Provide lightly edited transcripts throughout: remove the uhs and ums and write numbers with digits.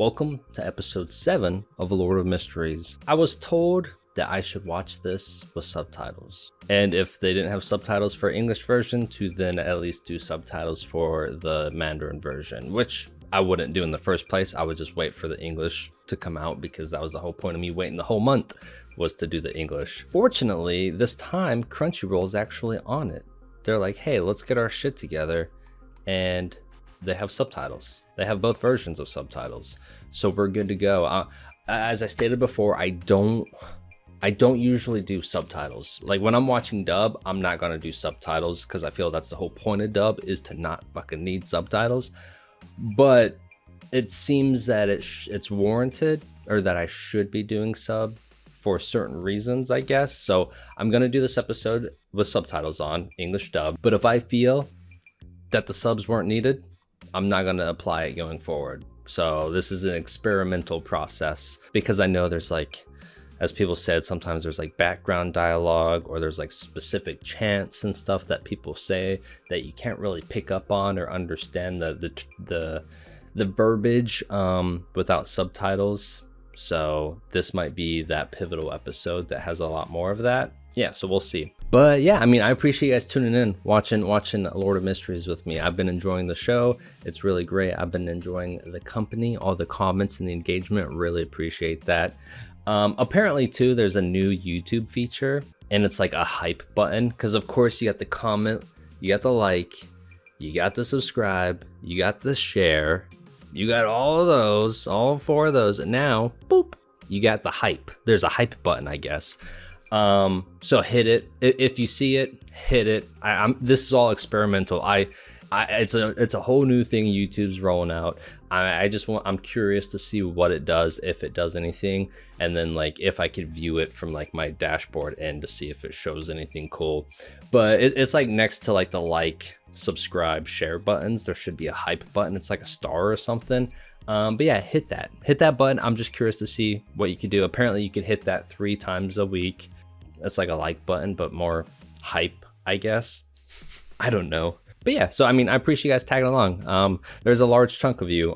Welcome to episode 7 of A Lord of Mysteries. I was told that I should watch this with subtitles. And if they didn't have subtitles for English version, to then at least do subtitles for the Mandarin version, which I wouldn't do in the first place. I would just wait for the English to come out because that was the whole point of me waiting the whole month, was to do the English. Fortunately, this time Crunchyroll is actually on it. They're like, hey, let's get our shit together, and they have subtitles. They have both versions of subtitles, so we're good to go. As I stated before, I don't usually do subtitles. Like when I'm watching dub, I'm not gonna do subtitles because I feel that's the whole point of dub, is to not fucking need subtitles. But it seems that it's warranted, or that I should be doing sub for certain reasons, I guess. So I'm gonna do this episode with subtitles on, English dub. But if I feel that the subs weren't needed, I'm not gonna apply it going forward. So this is an experimental process, because I know there's, like, as people said, sometimes there's like background dialogue, or there's like specific chants and stuff that people say that you can't really pick up on or understand the verbiage without subtitles. So this might be that pivotal episode that has a lot more of that. Yeah, so we'll see. But yeah, I mean, I appreciate you guys tuning in, watching Lord of Mysteries with me. I've been enjoying the show. It's really great. I've been enjoying the company, all the comments and the engagement. Really appreciate that. Apparently too, there's a new YouTube feature, and it's like a hype button, because of course you got the comment, you got the like, you got the subscribe, you got the share, you got all of those, all 4 of those, and now boop, you got the hype. There's a hype button, I guess. So hit it if you see it, hit it. This is all experimental. It's a whole new thing YouTube's rolling out. I'm curious to see what it does, if it does anything, and then like if I could view it from like my dashboard end to see if it shows anything cool. But it's like next to like the like, subscribe, share buttons, there should be a hype button. It's like a star or something. But yeah, hit that button. I'm just curious to see what you could do. Apparently you could hit that 3 times a week. It's like a like button, but more hype, I guess. I don't know. But yeah, so I mean, I appreciate you guys tagging along. There's a large chunk of you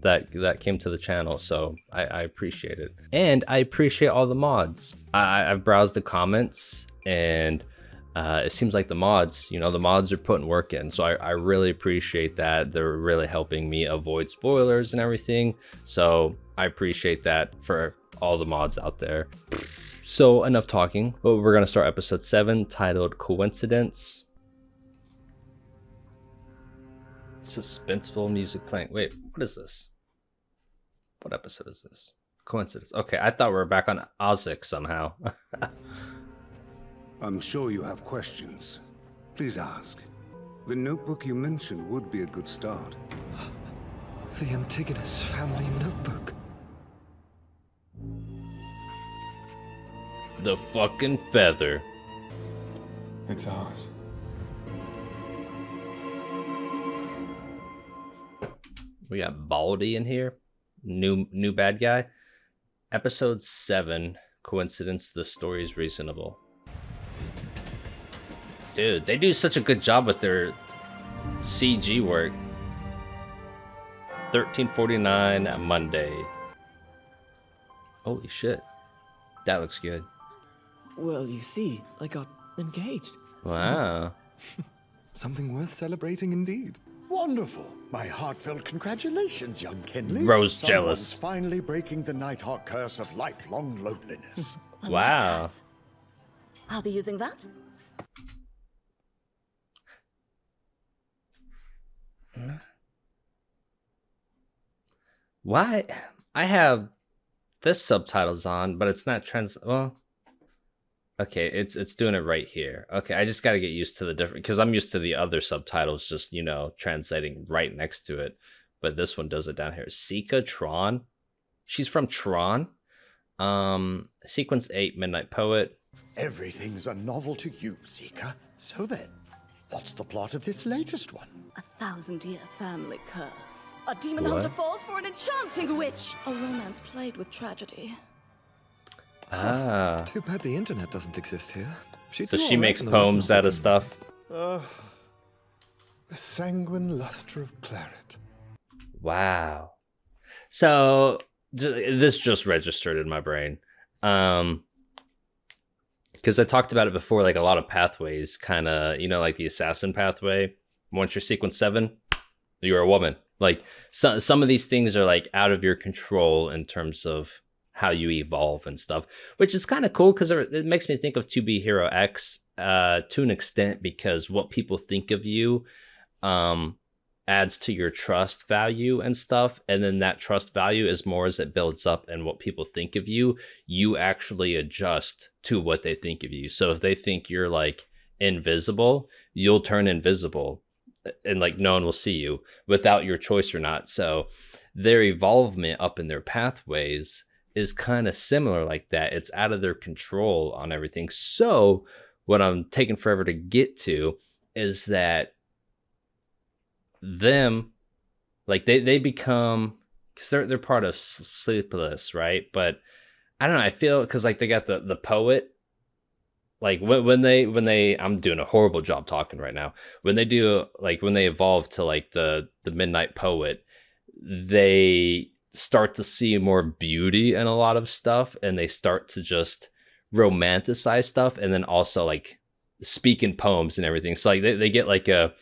that came to the channel, so I appreciate it. And I appreciate all the mods. I've browsed the comments, and it seems like the mods are putting work in. So I really appreciate that. They're really helping me avoid spoilers and everything. So I appreciate that for all the mods out there. So enough talking. Well, we're gonna start episode 7, titled Coincidence. Suspenseful music playing. Wait, what is this? What episode is this? Coincidence. Okay, I thought we were back on Ozic somehow. I'm sure you have questions. Please ask. The notebook you mentioned would be a good start. The Antigonus Family notebook. The fucking feather. It's ours. We got Baldy in here. New bad guy. Episode 7. Coincidence. The story is reasonable. Dude, they do such a good job with their CG work. 13:49 Monday. Holy shit. That looks good. Well, you see, I got engaged. Wow. Something worth celebrating indeed. Wonderful. My heartfelt congratulations, young Kenley. Rose Someone's jealous. finally breaking the Nighthawk curse of lifelong loneliness. Wow. I'll be using that. Why? I have this subtitles on, but it's not well, okay, it's doing it right here. Okay, I just got to get used to the different, because I'm used to the other subtitles just, translating right next to it, but this one does it down here. Sika Tron, she's from Tron. Sequence 8, Midnight Poet. Everything's a novel to you, Seeker. So then, what's the plot of this latest one? 1,000-year family curse. A demon What? hunter falls for an enchanting witch. A romance played with tragedy. Ah, Too bad the internet doesn't exist here. so she makes poems out of stuff. The sanguine luster of claret. Wow. So this just registered in my brain. Because I talked about it before, like a lot of pathways kind of, like the assassin pathway. Once you're sequence 7, you're a woman. Like some of these things are like out of your control in terms of how you evolve and stuff, which is kind of cool because it makes me think of 2B Hero X to an extent, because what people think of you adds to your trust value and stuff, and then that trust value is more as it builds up, and what people think of you, you actually adjust to what they think of you. So if they think you're like invisible, you'll turn invisible, and like no one will see you without your choice or not. So their evolvement up in their pathways is kind of similar like that. It's out of their control on everything. So what I'm taking forever to get to is that them, like they become, because they're part of Sleepless, right? But I don't know, I feel, because like they got the poet, like when they I'm doing a horrible job talking right now, when they do, like when they evolve to like the midnight poet, they start to see more beauty in a lot of stuff, and they start to just romanticize stuff, and then also like speak in poems and everything. So like they get like a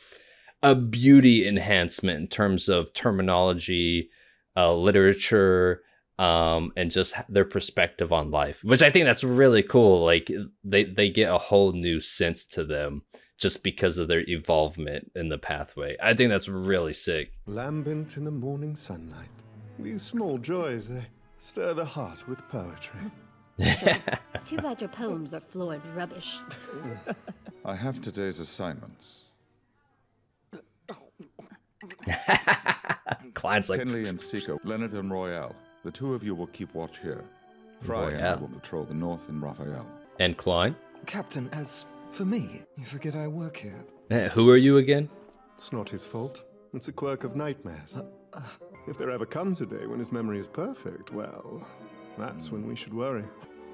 beauty enhancement in terms of terminology, literature, and just their perspective on life, which I think that's really cool. Like they get a whole new sense to them just because of their evolvement in the pathway. I think that's really sick. Lambent in the morning sunlight. These small joys, they stir the heart with poetry. Sure. Too bad your poems are florid rubbish. I have today's assignments. Klein's like, Kenley and Seeker, Leonard and Royale. The two of you will keep watch here. Fry and I will patrol the north in Raphael. and Klein. Captain, as for me, you forget I work here. Who are you again? It's not his fault. It's a quirk of nightmares. If there ever comes a day when his memory is perfect, well, that's when we should worry.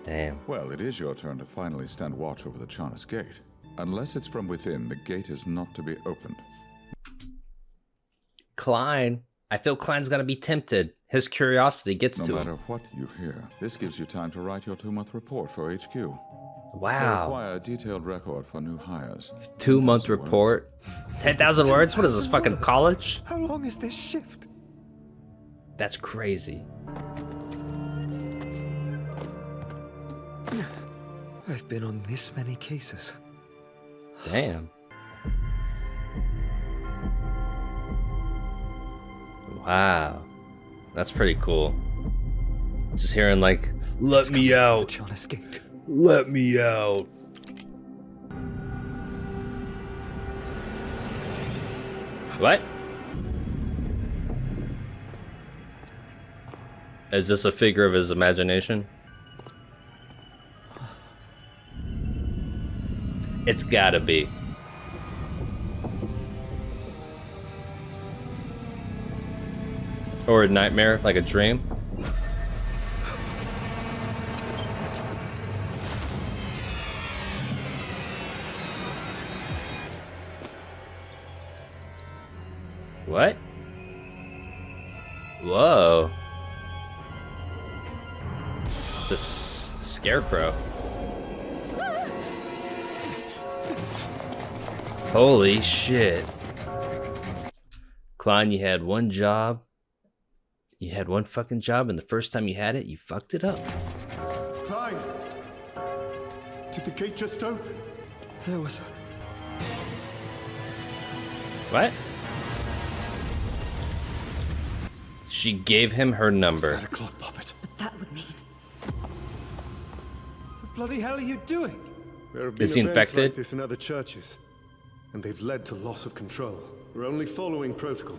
Damn. Well, it is your turn to finally stand watch over the Charnus Gate. Unless it's from within, the gate is not to be opened. Klein. I feel Klein's gonna be tempted. His curiosity gets to No him. matter what you hear, this gives you time to write your 2-month report for HQ. They Wow. require a detailed record for new hires. 2-month 10,000 words. report. 10,000 words? What is this, fucking college? How long is this shift? That's crazy. I've been on this many cases. Damn. Wow. That's pretty cool. Just hearing like, let me out. Charnus Gate. Let me out. What? Is this a figure of his imagination? It's gotta be. Or a nightmare, like a dream. What? Whoa. It's a scarecrow. Holy shit. Klein, you had one job. You had one fucking job, and the first time you had it, you fucked it up. Klein! Did the gate just open? There was What? She gave him her number. Is that a cloth puppet? But that would mean... What the bloody hell are you doing? There have been Is he events infected? like this in other churches, and they've led to loss of control. We're only following protocol.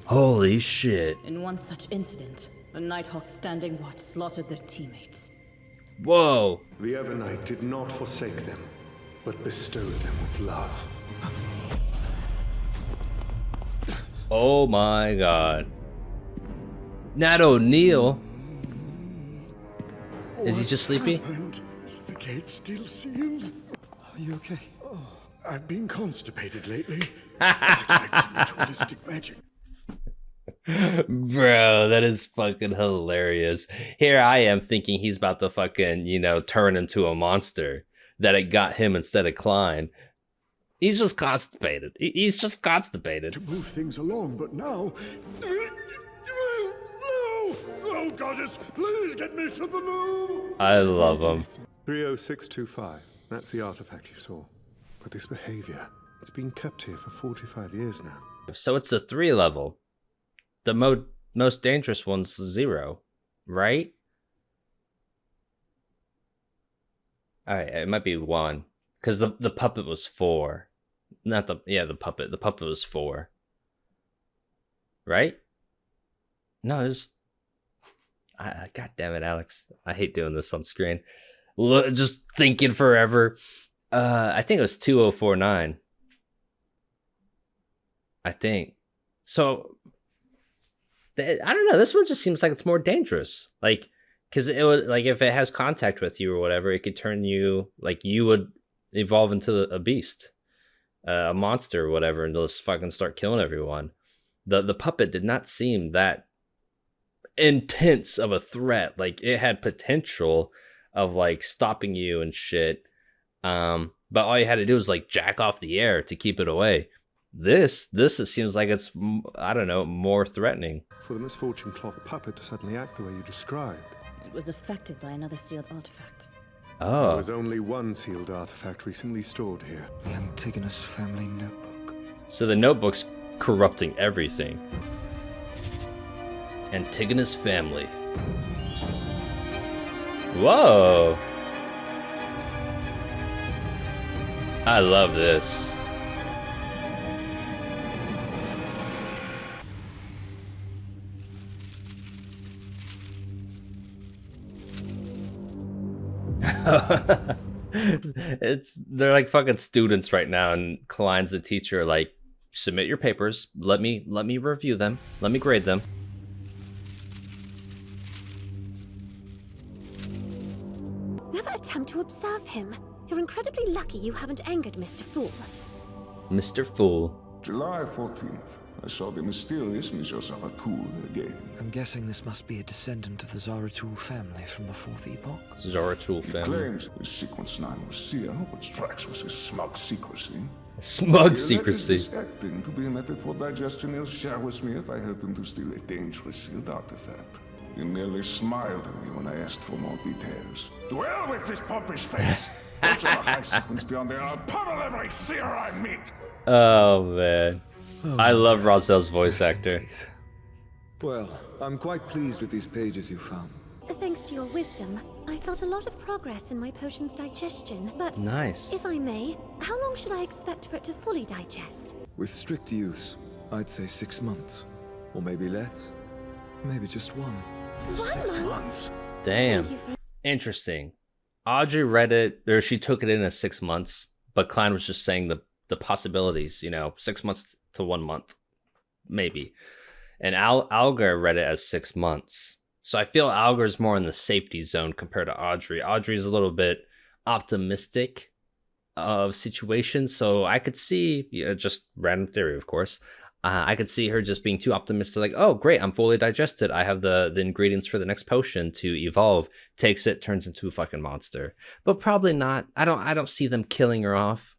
Holy shit. In one such incident, the Nighthawks standing watch slaughtered their teammates. Whoa. The Evernight did not forsake them, but bestowed them with love. Oh my god. Nat O'Neill. Is he just sleepy? Is the gate still sealed? Are you okay? I've been constipated lately. I'd like some ritualistic magic. Bro, that is fucking hilarious. Here I am thinking he's about to fucking, you know, turn into a monster. That it got him instead of Klein. He's just constipated. He's just constipated. To move things along, but now... No! Oh, goddess, please get me to the loo! I love him. 30625. That's the artifact you saw. But this behavior, it's been kept here for 45 years now. So it's a 3 level. The most dangerous one's 0, right? Alright, it might be 1. Because the puppet was 4. Not the... Yeah, the puppet. The puppet was 4. Right? No, it was... God damn it, Alex. I hate doing this on screen. Just thinking forever. I think it was 2049. I think. So... I don't know. This one just seems like it's more dangerous. Like... Because it would, like, if it has contact with you or whatever, it could turn you, like, you would evolve into a beast, a monster or whatever, and just fucking start killing everyone. The puppet did not seem that intense of a threat. Like, it had potential of, like, stopping you and shit. But all you had to do was, like, jack off the air to keep it away. This it seems like it's, I don't know, more threatening. For the misfortune cloth puppet to suddenly act the way you described. It was affected by another sealed artifact. Oh. There was only one sealed artifact recently stored here. The Antigonus Family notebook. So the notebook's corrupting everything. Antigonus Family. Whoa. I love this. They're like fucking students right now, and Klein's the teacher. Like, submit your papers. Let me review them. Let me grade them. Never attempt to observe him. You're incredibly lucky you haven't angered Mr. Fool. Mr. Fool. July 14th. I saw the mysterious Monsieur Zaratul again. I'm guessing this must be a descendant of the Zaratul family from the 4th epoch. Zaratul He family. claims his sequence 9 was Seer, which tracks with his smug secrecy. Smug He secrecy. alleges this acting to be a method for digestion. He'll share with me if I help him to steal a dangerous sealed artifact. He merely smiled at me when I asked for more details. To hell with this pompous face! Once on a high sequence beyond there, I'll pummel every seer I meet! Oh man. I love Rozel's voice actor. Well, I'm quite pleased with these pages you found. Thanks to your wisdom, I felt a lot of progress in my potion's digestion, but Nice. if I may, how long should I expect for it to fully digest? With strict use, I'd say 6 months. Or maybe less. Maybe just 1. 1 month? Damn. Thank you for... Interesting. Audrey read it, or she took it in as 6 months, but Klein was just saying the possibilities, you know, 6 months to 1 month, maybe. And Algar read it as 6 months. So I feel Algar's more in the safety zone compared to Audrey. Audrey's a little bit optimistic of situations, so I could see, just random theory, of course, I could see her just being too optimistic, like, oh, great, I'm fully digested. I have the ingredients for the next potion to evolve. Takes it, turns into a fucking monster. But probably not. I don't see them killing her off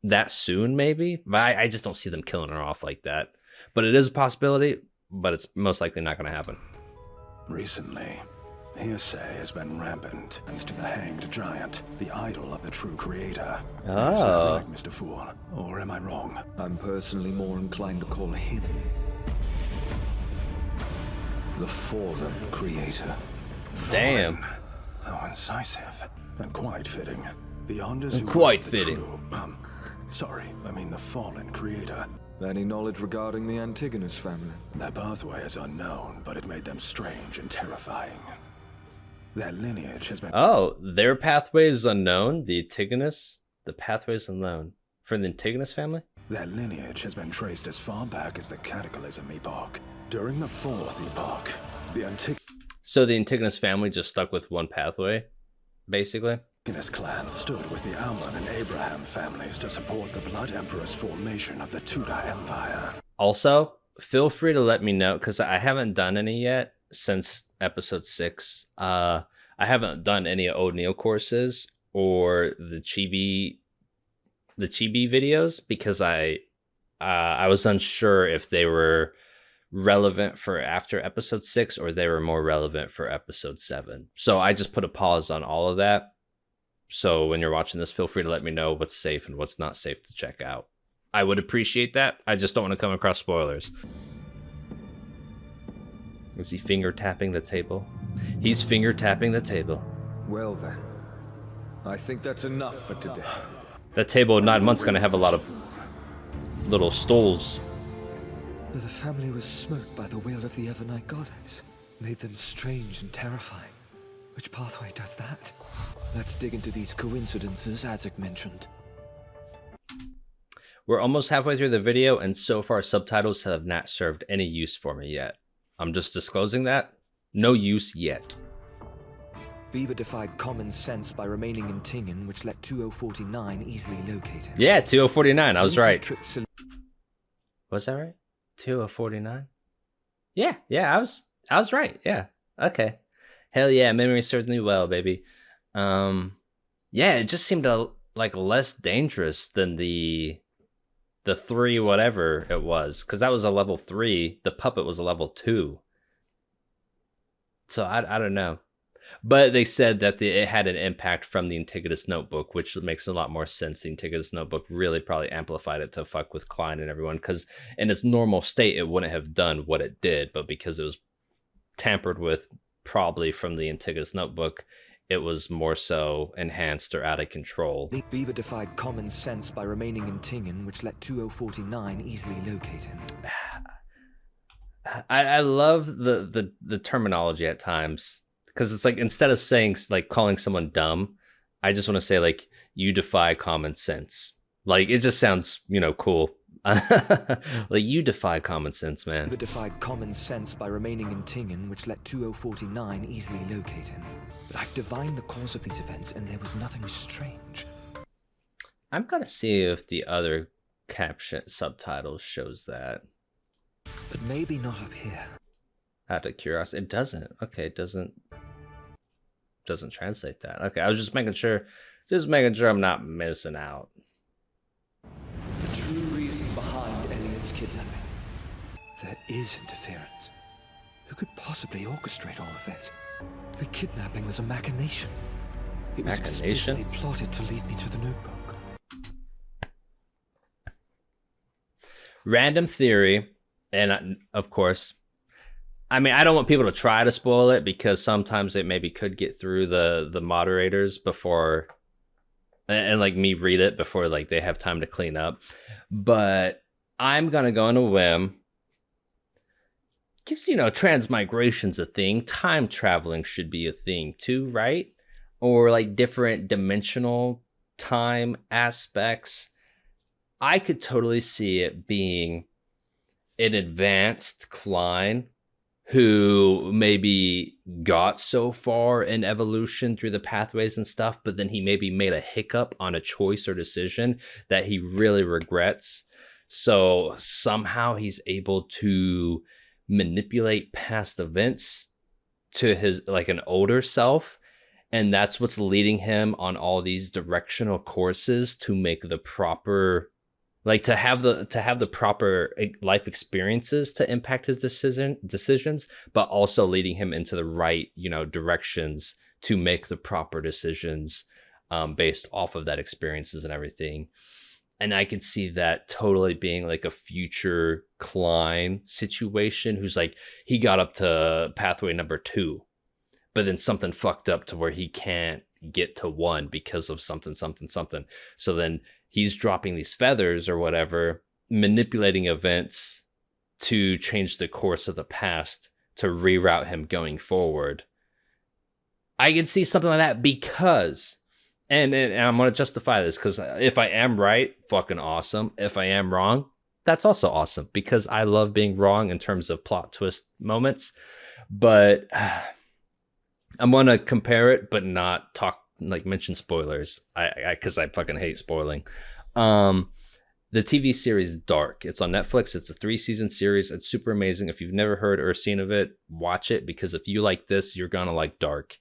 that soon, maybe. But I just don't see them killing her off like that. But it is a possibility, but it's most likely not going to happen. Recently, hearsay has been rampant thanks to the hanged giant, the idol of the true creator. Oh. Is that right, Mr. Fool? Or am I wrong? I'm personally more inclined to call him the fallen creator. Damn. Fallen. How incisive. And quite fitting. Beyond as Quite fitting. Sorry, I mean the fallen creator. Any knowledge regarding the Antigonus family? Their pathway is unknown, but it made them strange and terrifying. Their lineage has been... Oh, their pathway is unknown? The Antigonus? The pathway is unknown. For the Antigonus family? Their lineage has been traced as far back as the Cataclysm epoch. During the 4th epoch, the So the Antigonus family just stuck with one pathway, basically? Antigonus clan stood with the Alman and Abraham families to support the Blood Emperor's formation of the Tudor Empire. Also, feel free to let me know, because I haven't done any yet since episode 6. I haven't done any old Neo courses or the chibi videos, because I was unsure if they were relevant for after episode 6 or they were more relevant for episode 7. So I just put a pause on all of that. So when you're watching this, feel free to let me know what's safe and what's not safe to check out. I would appreciate that. I just don't want to come across spoilers. Is he finger tapping the table? He's finger tapping the table. Well then, I think that's enough for today. That table in 9 months going to have a lot of little stools. The family was smote by the will of the Evernight goddess. Made them strange and terrifying. Which pathway does that? Let's dig into these coincidences Isaac mentioned. We're almost halfway through the video, and so far subtitles have not served any use for me yet. I'm just disclosing that. No use yet. Bieber defied common sense by remaining in Tingen, which let 2049 easily locate him. Yeah, 2049. I was right. Was that right? 2049? Yeah, I was right. Yeah. Okay. Hell yeah, memory serves me well, baby. Yeah, it just seemed like less dangerous than the 3 whatever it was, because that was a level 3. The puppet was a level 2. So I don't know. But they said that it had an impact from the Antigonus notebook, which makes a lot more sense. The Antigonus notebook really probably amplified it to fuck with Klein and everyone, because in its normal state, it wouldn't have done what it did. But because it was tampered with, probably from the Antigonus notebook, it was more so enhanced or out of control. Bieber defied common sense by remaining in Tingen, which let 2049 easily locate him. I love the terminology at times, because it's like, instead of saying, like, calling someone dumb, I just want to say, like, you defy common sense. Like, it just sounds, cool. Like, you defy common sense, man. Bieber defied common sense by remaining in Tingen, which let 2049 easily locate him. But I've divined the cause of these events, and there was nothing strange. I'm gonna see if the other caption subtitles shows that. But maybe not up here. Out of curiosity, it doesn't. Okay, it doesn't translate that. Okay, I was just making sure I'm not missing out. The true reason behind Elliot's kidnapping. There is interference. Who could possibly orchestrate all of this? The kidnapping was a machination. It was explicitly plotted to lead me to the notebook. Random theory, and of course, I mean, I don't want people to try to spoil it, because sometimes it maybe could get through the moderators before, and like me read it before like they have time to clean up. But I'm gonna go on a whim. Because, transmigration's a thing. Time traveling should be a thing too, right? Or like different dimensional time aspects. I could totally see it being an advanced Klein who maybe got so far in evolution through the pathways and stuff, but then he maybe made a hiccup on a choice or decision that he really regrets. So somehow he's able to manipulate past events to his, like, an older self, and that's what's leading him on all these directional courses to make the proper, like, to have the proper life experiences to impact his decisions, but also leading him into the right, directions to make the proper decisions based off of that experiences and everything. And I could see that totally being like a future Klein situation, who's like, he got up to pathway number 2, but then something fucked up to where he can't get to 1 because of something. So then he's dropping these feathers or whatever, manipulating events to change the course of the past to reroute him going forward. I can see something like that, because... And I'm going to justify this, because if I am right, fucking awesome. If I am wrong, that's also awesome, because I love being wrong in terms of plot twist moments. But I'm going to compare it, but not mention spoilers, because I fucking hate spoiling. the TV series Dark. It's on Netflix. It's a 3-season series. It's super amazing. If you've never heard or seen of it, watch it, because if you like this, you're gonna like Dark.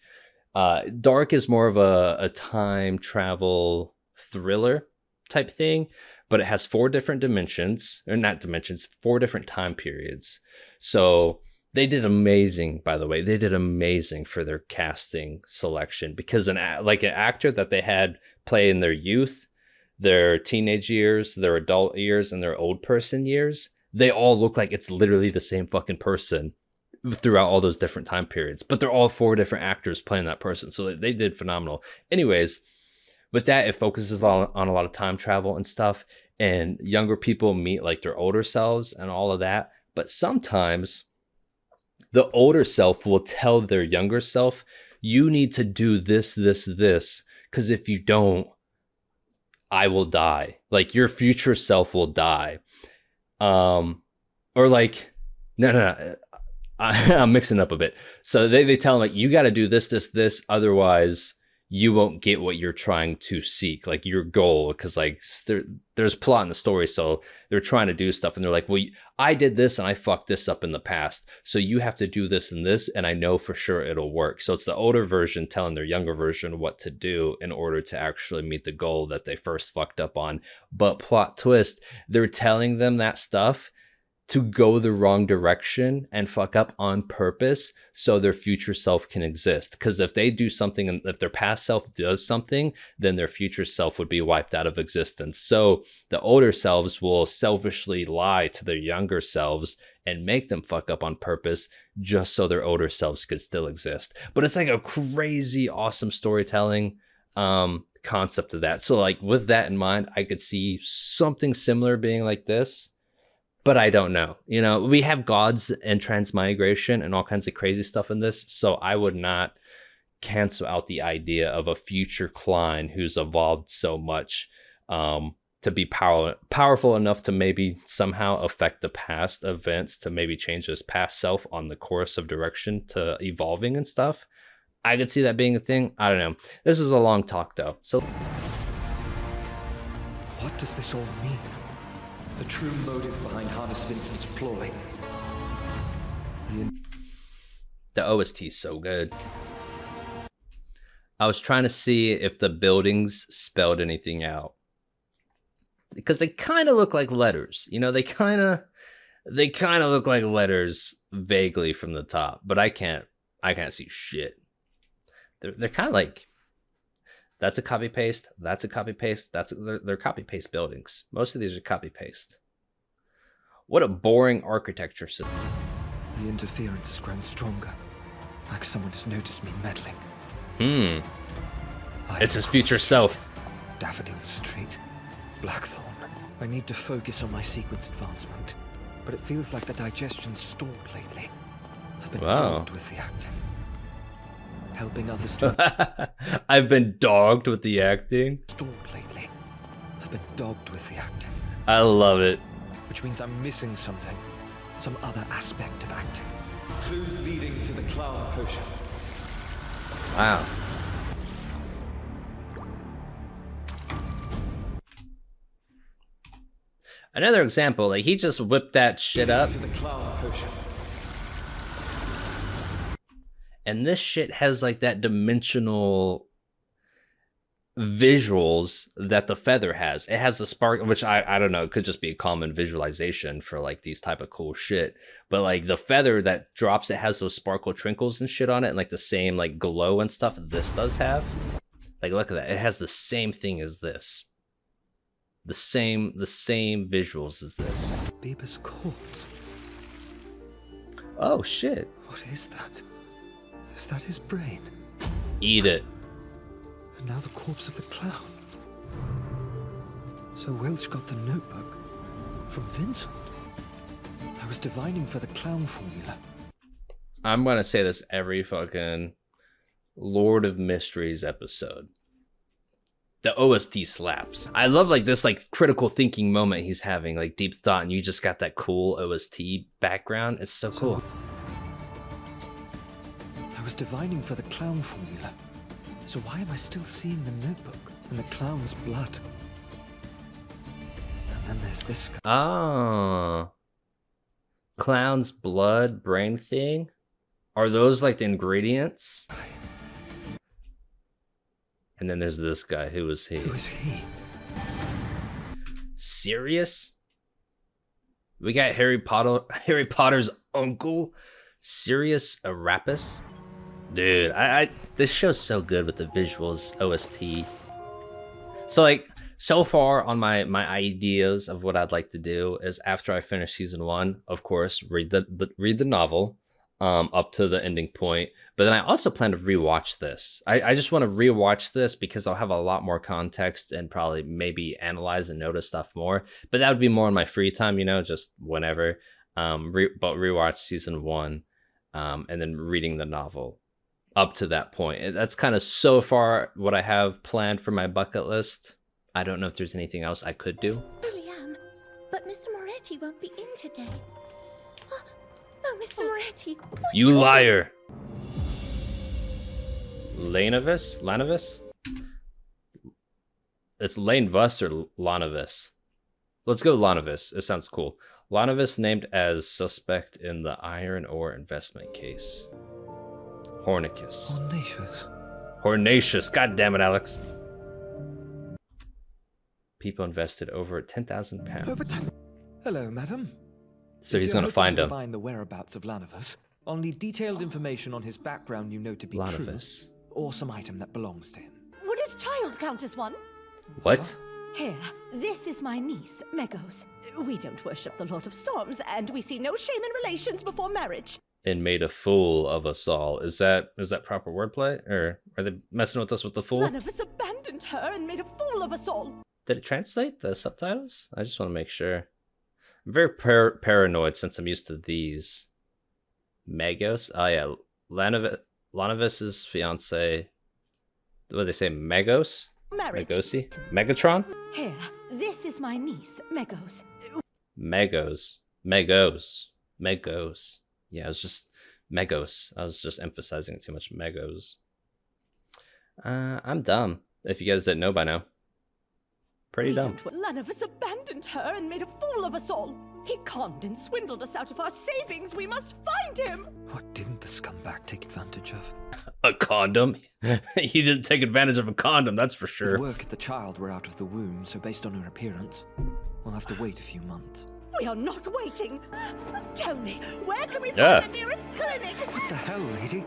Dark is more of a time travel thriller type thing, but it has 4 different dimensions, or not dimensions, 4 different time periods. So they did amazing, by the way. They did amazing for their casting selection, because an actor that they had play in their youth, their teenage years, their adult years, and their old person years, they all look like it's literally the same fucking person throughout all those different time periods. But they're all 4 different actors playing that person. So they did phenomenal. Anyways, with that, it focuses on a lot of time travel and stuff. And younger people meet like their older selves and all of that. But sometimes the older self will tell their younger self, you need to do this, because if you don't, I will die. Like, your future self will die. Or like, no. I'm mixing up a bit. So they tell them, like, you got to do this, otherwise you won't get what you're trying to seek, like your goal. Because like there's plot in the story, so they're trying to do stuff, and they're like, well, I did this and I fucked this up in the past, so you have to do this and this, and I know for sure it'll work. So it's the older version telling their younger version what to do in order to actually meet the goal that they first fucked up on. But plot twist, they're telling them that stuff to go the wrong direction and fuck up on purpose so their future self can exist. Because if they do something, and if their past self does something, then their future self would be wiped out of existence. So the older selves will selfishly lie to their younger selves and make them fuck up on purpose just so their older selves could still exist. But it's like a crazy awesome storytelling concept of that. So like with that in mind, I could see something similar being like this. But I don't know. You know, we have gods and transmigration and all kinds of crazy stuff in this. So I would not cancel out the idea of a future Klein who's evolved so much to be powerful enough to maybe somehow affect the past events, to maybe change his past self on the course of direction to evolving and stuff. I could see that being a thing. I don't know. This is a long talk though. So what does this all mean? The true motive behind Harness Vincent's ploy. The OST is so good. I was trying to see if the buildings spelled anything out, because they kind of look like letters. You know, they kind of look like letters vaguely from the top, but I can't see shit. They're kind of like, that's a copy paste. That's a copy paste. They're copy paste buildings. Most of these are copy paste. What a boring architecture system. The interference has grown stronger, like someone has noticed me meddling. It's his future self. Daffodil Street, Blackthorn. I need to focus on my sequence advancement, but it feels like the digestion's stalled lately. I've been dogged with the acting. Helping others to... I've been dogged with the acting. Stalled lately. I've been dogged with the acting. I love it. Which means I'm missing something. Some other aspect of acting. Clues leading to the clown potion. Wow. Another example, like he just whipped that shit up. To the clown potion. And this shit has like that dimensional visuals that the feather has. It has the spark, which I don't know, it could just be a common visualization for like these type of cool shit. But like the feather that drops, it has those sparkle trinkles and shit on it, and like the same like glow and stuff this does have. Like look at that. It has the same thing as this. The same visuals as this. Beber's corpse. Oh shit. What is that? Is that his brain? Eat it. And now the corpse of the clown. So Welch got the notebook from Vincent. I was divining for the clown formula. I'm gonna say this every fucking Lord of Mysteries episode. The OST slaps. I love like this like critical thinking moment he's having, like deep thought, and you just got that cool OST background. It's so cool. I was divining for the clown formula. So why am I still seeing the notebook and the clown's blood? And Then there's this guy. Oh. Clown's blood brain thing? Are those like the ingredients? And then there's this guy. Who is he? Who is he? Serious? We got Harry Potter's uncle, Sirius Arabis. Dude, this show's so good with the visuals, OST. So like, so far on my ideas of what I'd like to do is after I finish season 1, of course, read the novel up to the ending point. But then I also plan to rewatch this. I just want to rewatch this because I'll have a lot more context and probably maybe analyze and notice stuff more. But that would be more in my free time, you know, just whenever. But rewatch season 1 and then reading the novel up to that point. And that's kind of so far what I have planned for my bucket list. I don't know if there's anything else I could do. Really am. But Mr. Moretti won't be in today. Oh, Mr. Moretti. You liar. Lanavis? It's Lanevis or Lanavis? Let's go Lanavis. It sounds cool. Lanavis named as suspect in the iron ore investment case. Hornicus. Hornatius. God damn it, Alex. People invested over 10,000 pounds. Hello, madam. So he's going to find him. Find the whereabouts of Lanavis. I'll need detailed information on his background you know to be true, or some item that belongs to him. Would his child count as one? What? Here, this is my niece, Megos. We don't worship the Lord of Storms, and we see no shame in relations before marriage. And made a fool of us all. Is that proper wordplay? Or are they messing with us with the fool? Lanavis abandoned her and made a fool of us all. Did it translate the subtitles? I just want to make sure. I'm very paranoid since I'm used to these. Megos? Oh yeah, Lanavis's fiance. What do they say? Megos? Marriage. Megosi? Megatron? Here, this is my niece, Megos. Megos. Yeah, it was just Megos. I was just emphasizing it too much. Megos. I'm dumb. If you guys didn't know by now. Pretty dumb. Lanavis abandoned her and made a fool of us all. He conned and swindled us out of our savings. We must find him. What didn't the scumbag take advantage of? A condom? He didn't take advantage of a condom, that's for sure. It'd work if the child were out of the womb, so based on her appearance, we'll have to wait a few months. We are not waiting. Tell me, where can we find the nearest clinic? What the hell, lady?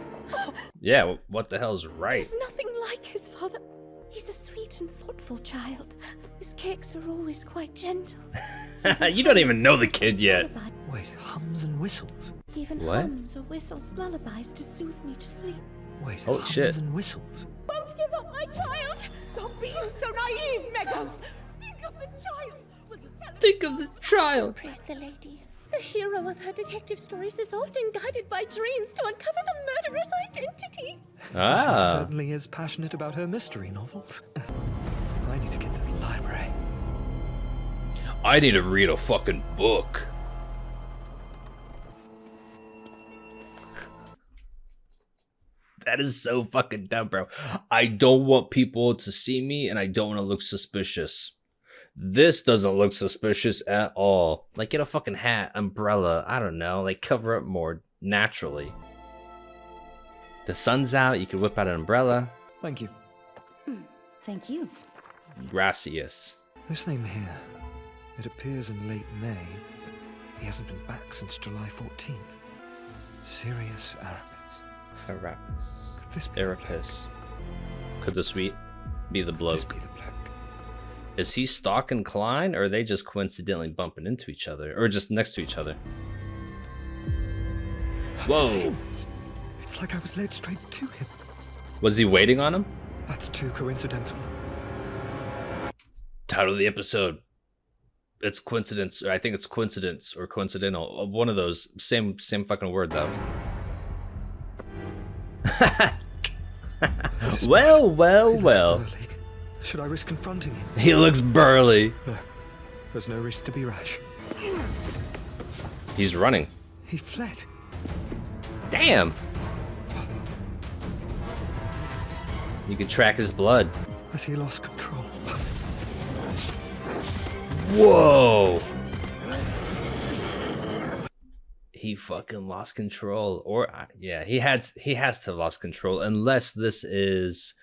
Yeah, what the hell's right? He's nothing like his father. He's a sweet and thoughtful child. His kicks are always quite gentle. You don't even know the kid yet. Wait, hums and whistles? Even hums or whistles lullabies to soothe me to sleep. Wait, holy shit. And whistles? Won't give up my child! Stop being so naive, Megos! Think of the child! Will you tell him? Think of the child! Praise the lady. The hero of her detective stories is often guided by dreams to uncover the murderer's identity. She certainly is passionate about her mystery novels. I need to get to the library. I need to read a fucking book. That is so fucking dumb, bro. I don't want people to see me and I don't want to look suspicious. This doesn't look suspicious at all. Like, get a fucking hat, umbrella, I don't know, like cover up more naturally. The sun's out, you can whip out an umbrella. Thank you. Thank you. Gracias. This name here, it appears in late May, but he hasn't been back since July 14th. Sirius Arabis. Arabis. Could this be Arabis. Could this be the bloke? Could this be the bloke? Is he stalking Klein, or are they just coincidentally bumping into each other? Or just next to each other? Whoa. It's like I was led straight to him. Was he waiting on him? That's too coincidental. Title of the episode. It's coincidence. Or I think it's coincidence or coincidental. One of those. Same fucking word, though. Well. Should I risk confronting him? He looks burly. No, there's no risk to be rash. He's running. He fled. Damn. You can track his blood. Has he lost control? Whoa! He fucking lost control, or yeah, he has to have lost control, unless this is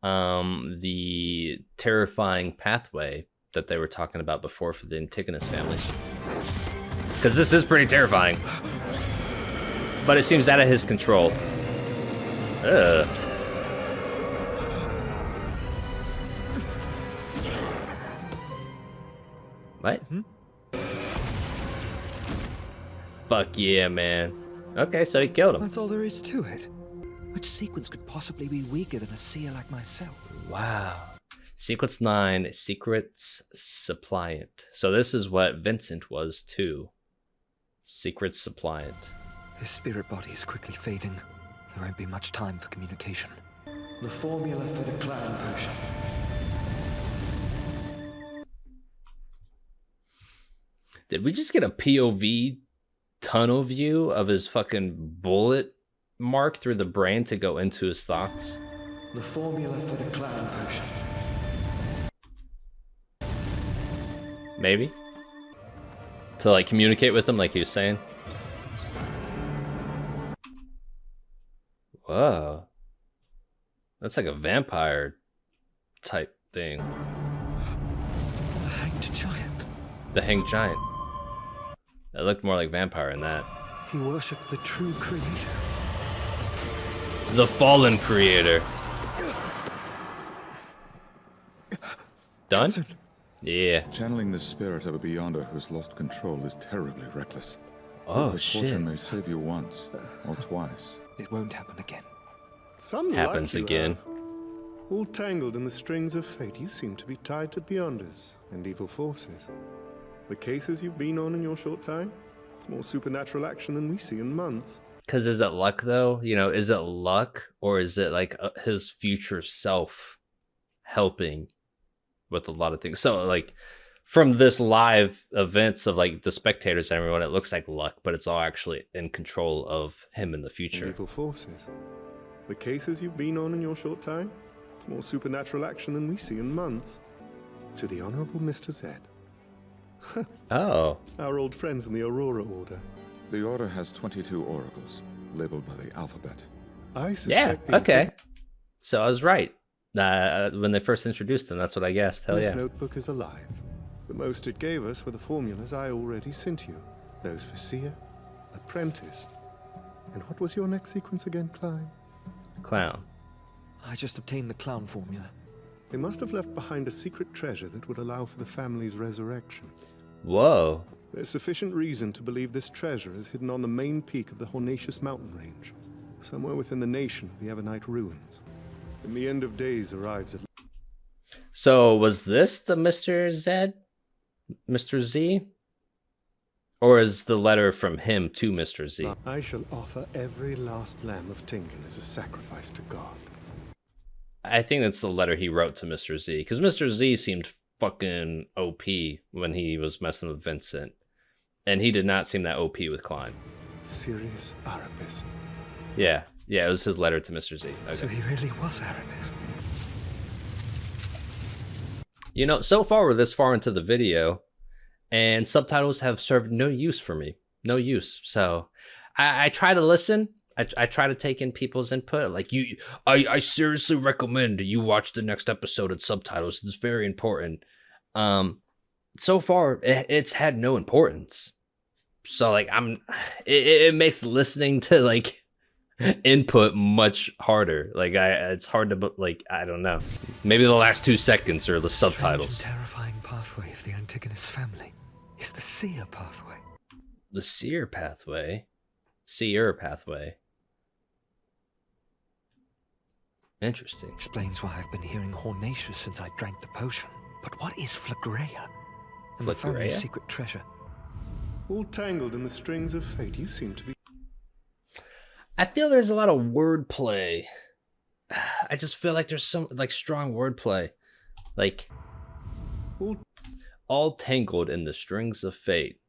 the terrifying pathway that they were talking about before for the Antigonus family. Because this is pretty terrifying, but it seems out of his control. Ugh. What? Fuck yeah, man. Okay, so he killed him. That's all there is to it. Which sequence could possibly be weaker than a seer like myself? Wow. Sequence 9, Secrets Suppliant. So this is what Vincent was too. Secrets Suppliant. His spirit body is quickly fading. There won't be much time for communication. The formula for the Klein potion. Did we just get a POV tunnel view of his fucking bullet mark through the brain to go into his thoughts? The formula for the Klein potion. Maybe? To like communicate with him like he was saying? Whoa. That's like a vampire type thing. The Hanged Giant. The Hanged Giant. It looked more like vampire in that. He worshipped the true creator. The fallen creator. Done? Captain. Yeah. Channeling the spirit of a beyonder who's lost control is terribly reckless. Oh, Good shit. fortune may save you once or twice. It won't happen again. Some Happens luck you again. have. All tangled in the strings of fate, you seem to be tied to beyonders and evil forces. The cases you've been on in your short time, it's more supernatural action than we see in months. Because is it luck though? You know, is it luck or is it like his future self helping with a lot of things? So like from this live events of like the spectators and everyone, it looks like luck, but it's all actually in control of him in the future. Evil forces. The cases you've been on in your short time, it's more supernatural action than we see in months. To the Honorable Mr. Z. Oh. Our old friends in the Aurora Order. The Order has 22 oracles, labeled by the alphabet. I Yeah, suspect the okay. So I was right. When they first introduced him, that's what I guessed. Hell This yeah. notebook is alive. The most it gave us were the formulas I already sent you. Those for Seer, Apprentice. And what was your next sequence again, Klein? Clown. I just obtained the clown formula. They must have left behind a secret treasure that would allow for the family's resurrection. Whoa. There's sufficient reason to believe this treasure is hidden on the main peak of the Hornacious mountain range, somewhere within the nation of the Evernite ruins. When the end of days arrives at... So was this the Mr. Z? Mr. Z? Or is the letter from him to Mr. Z? I shall offer every last lamb of Tinkin as a sacrifice to God. I think that's the letter he wrote to Mr. Z. Because Mr. Z seemed fucking OP when he was messing with Vincent. And he did not seem that OP with Klein. Serious Arabis. Yeah. Yeah, it was his letter to Mr. Z. Okay. So he really was Arabis. You know, so far we're this far into the video, and subtitles have served no use for me. No use. So I try to listen. I try to take in people's input. Like I seriously recommend you watch the next episode of subtitles. It's very important. So far it's had no importance. So like it makes listening to like input much harder. Like it's hard to like, I don't know. Maybe the last 2 seconds are the subtitles. Strange and terrifying pathway of the Antigonus family is the Seer pathway. The Seer pathway. Seer pathway. Interesting. Explains why I've been hearing Hornacious since I drank the potion. But what is Flagrea? And the family's Flagrea? secret treasure? All tangled in the strings of fate, you seem to be... I feel there's a lot of wordplay. I just feel like there's some like strong wordplay. Like all tangled in the strings of fate.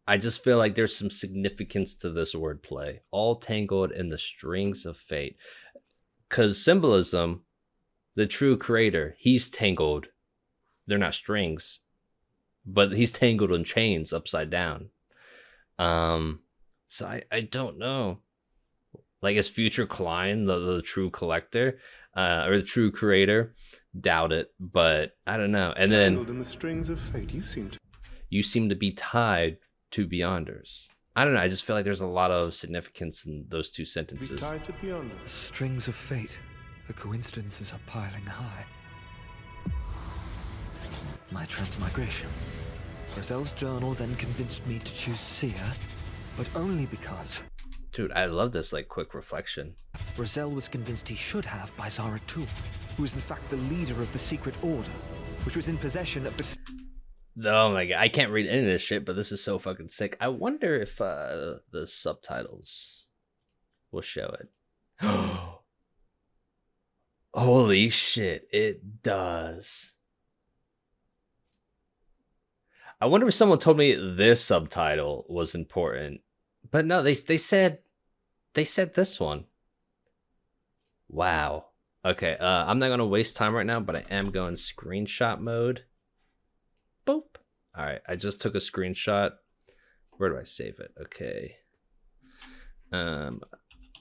I just feel like there's some significance to this wordplay. All tangled in the strings of fate. Because symbolism, the true creator, he's tangled they're not strings, but he's tangled in chains upside down. So I don't know. Like, is future Klein the true collector, or the true creator? Doubt it, but I don't know. And Tangled then in the strings of fate, you seem to be tied to Beyonders. I don't know. I just feel like there's a lot of significance in those two sentences. tied to Beyonders. The strings of fate. The coincidences are piling high. My transmigration. Roselle's journal then convinced me to choose Seer, but only because... Dude, I love this, like, quick reflection. Roselle was convinced he should have by Zara Tool, who is in fact the leader of the Secret Order, which was in possession of the... Oh my god, I can't read any of this shit, but this is so fucking sick. I wonder if the subtitles will show it. Holy shit, it does. I wonder if someone told me this subtitle was important. But no, they said this one. Wow. Okay, I'm not gonna waste time right now, but I am going screenshot mode. Boop. All right, I just took a screenshot. Where do I save it? Okay.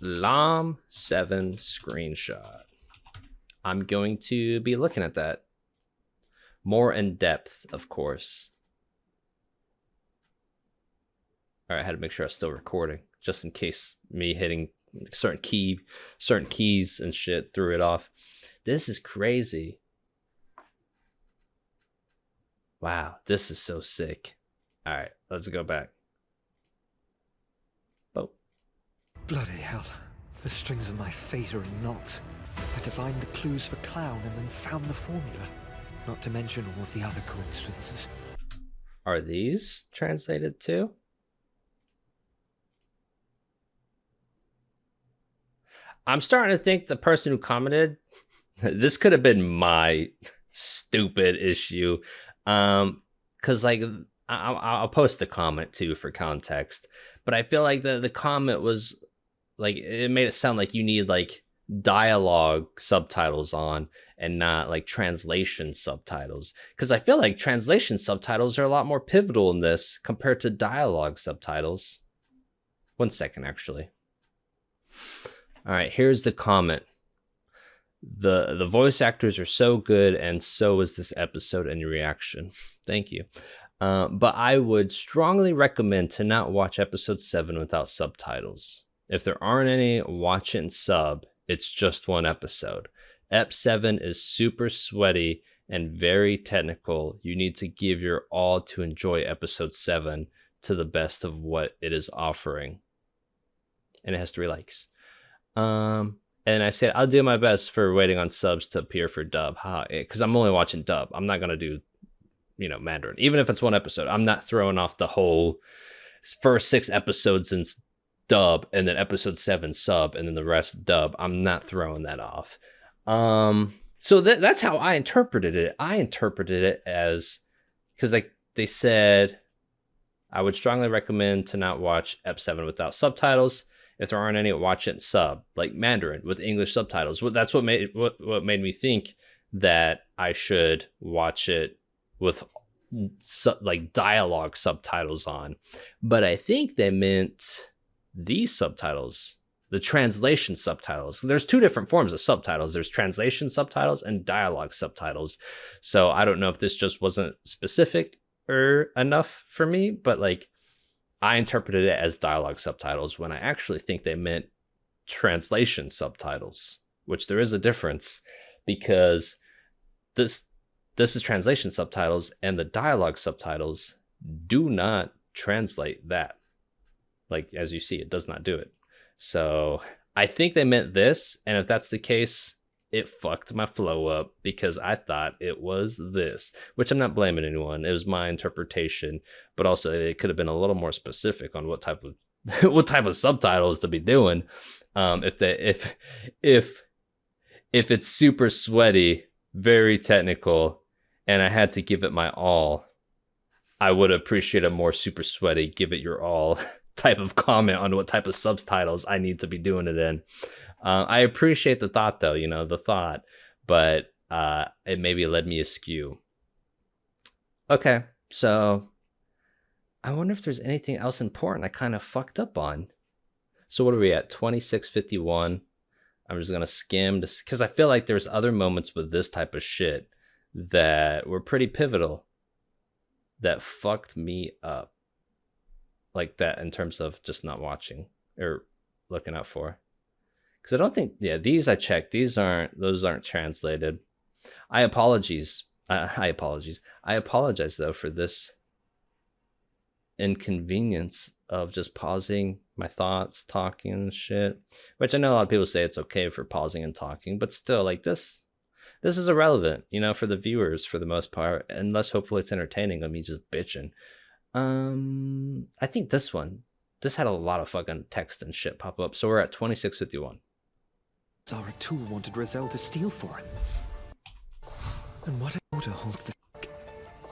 LOM 7 screenshot. I'm going to be looking at that more in depth, of course. All right, I had to make sure I was still recording, just in case me hitting certain keys and shit threw it off. This is crazy. Wow, this is so sick. All right, let's go back. Oh. Bloody hell. The strings of my fate are in knots. I divined the clues for Clown and then found the formula. Not to mention all of the other coincidences. Are these translated too? I'm starting to think the person who commented, this could have been my stupid issue. Cause like I'll post the comment too for context, but I feel like the comment was like, it made it sound like you need like dialogue subtitles on and not like translation subtitles. Cause I feel like translation subtitles are a lot more pivotal in this compared to dialogue subtitles. 1 second, actually. All right, here's the comment. The voice actors are so good, and so is this episode and your reaction. Thank you. But I would strongly recommend to not watch episode 7 without subtitles. If there aren't any, watch it in sub. It's just one episode. Ep 7 is super sweaty and very technical. You need to give your all to enjoy episode 7 to the best of what it is offering. And it has 3 likes. And I said, I'll do my best for waiting on subs to appear for dub. Because I'm only watching dub. I'm not going to do, Mandarin. Even if it's one episode, I'm not throwing off the whole first 6 episodes in dub and then episode 7 sub and then the rest dub. I'm not throwing that off. So that's how I interpreted it. I interpreted it as, because like they said, I would strongly recommend to not watch Ep 7 without subtitles. If there aren't any, watch it in sub, like Mandarin with English subtitles. That's what made me think that I should watch it with like dialogue subtitles on. But I think they meant these subtitles, the translation subtitles. There's 2 different forms of subtitles. There's translation subtitles and dialogue subtitles. So I don't know if this just wasn't specific or enough for me, but like, I interpreted it as dialogue subtitles when I actually think they meant translation subtitles, which there is a difference because this is translation subtitles and the dialogue subtitles do not translate that. Like, as you see, it does not do it. So I think they meant this. And if that's the case, it fucked my flow up because I thought it was this, which I'm not blaming anyone. It was my interpretation, but also it could have been a little more specific on what type of subtitles to be doing. If it's super sweaty, very technical, and I had to give it my all, I would appreciate a more super sweaty, give it your all type of comment on what type of subtitles I need to be doing it in. I appreciate the thought, though, but it maybe led me askew. Okay, so I wonder if there's anything else important I kind of fucked up on. So what are we at? 2651. I'm just gonna skim because I feel like there's other moments with this type of shit that were pretty pivotal that fucked me up. Like that in terms of just not watching or looking out for. Because I don't think, yeah, these I checked. Those aren't translated. I apologize though for this inconvenience of just pausing my thoughts, talking and shit. Which I know a lot of people say it's okay for pausing and talking, but still, like this is irrelevant, for the viewers for the most part, unless hopefully it's entertaining of me just bitching. I think this had a lot of fucking text and shit pop up. So we're at 2651. Zara Tool wanted Roselle to steal for him. And what order holds the...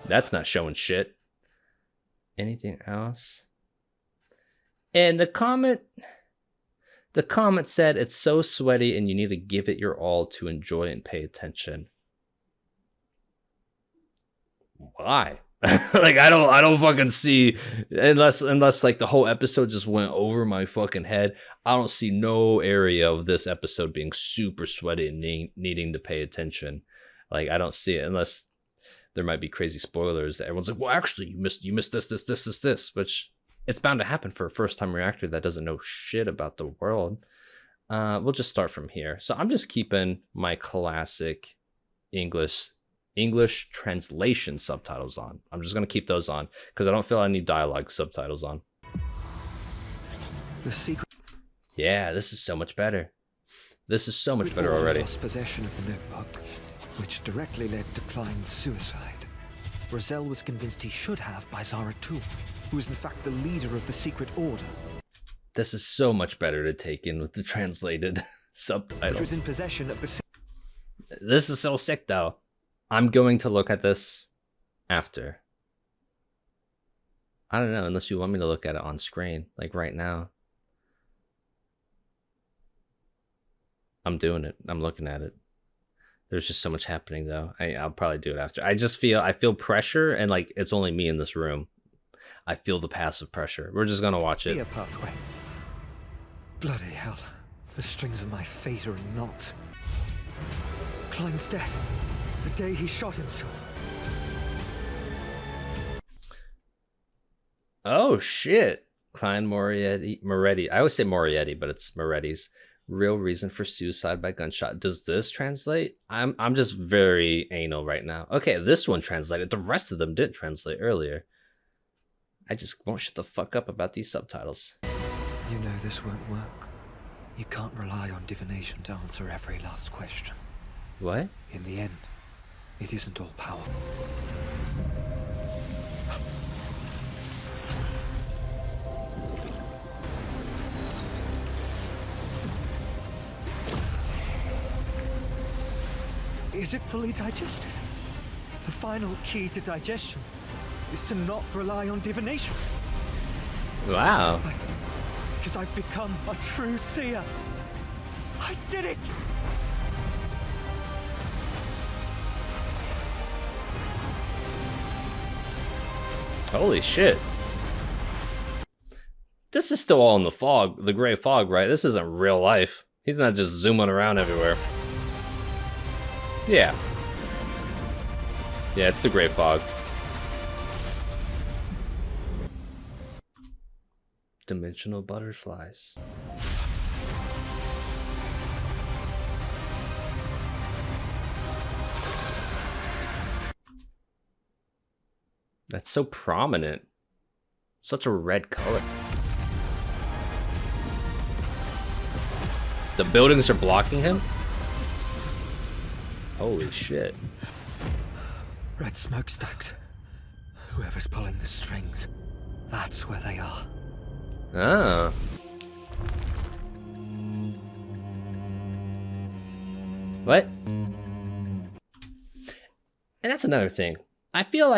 That's not showing shit. Anything else? And the comment said it's so sweaty and you need to give it your all to enjoy and pay attention. Why? Like I don't fucking see, unless like the whole episode just went over my fucking head. I don't see no area of this episode being super sweaty and needing to pay attention. Like I don't see it, unless there might be crazy spoilers that everyone's like, well, actually you missed this, which it's bound to happen for a first time reactor that doesn't know shit about the world. We'll just start from here. So I'm just keeping my classic English translation subtitles on. I'm just going to keep those on because I don't feel I need dialogue subtitles on. The secret... Yeah, this is so much better. This is so much better already. Lost possession of the notebook, which directly led to Klein's suicide. Roselle was convinced he should have by Zara Tool, who is in fact the leader of the secret order. This is so much better to take in with the translated subtitles. Which was in possession of the... This is so sick though. I'm going to look at this after. I don't know, unless you want me to look at it on screen, like right now. I'm doing it. I'm looking at it. There's just so much happening though. I'll probably do it after. I feel pressure, and like it's only me in this room. I feel the passive pressure. We're just gonna watch it. Pathway. Bloody hell. The strings of my fate are in knots. Klein's death. The day he shot himself. Oh shit. Klein Moretti. I always say Moretti, but it's Moretti's real reason for suicide by gunshot. Does this translate? I'm just very anal right now. Okay, this one translated. The rest of them didn't translate earlier. I just won't shut the fuck up about these subtitles. You know this won't work. You can't rely on divination to answer every last question. What? In the end, it isn't all power. Is it fully digested? The final key to digestion is to not rely on divination. Wow. Because I've become a true seer. I did it! Holy shit. This is still all in the fog, the gray fog, right? This isn't real life. He's not just zooming around everywhere. Yeah. Yeah, it's the gray fog. Dimensional butterflies. That's so prominent. Such a red color. The buildings are blocking him? Holy shit. Red smokestacks. Whoever's pulling the strings, that's where they are. Ah. What? And that's another thing. I feel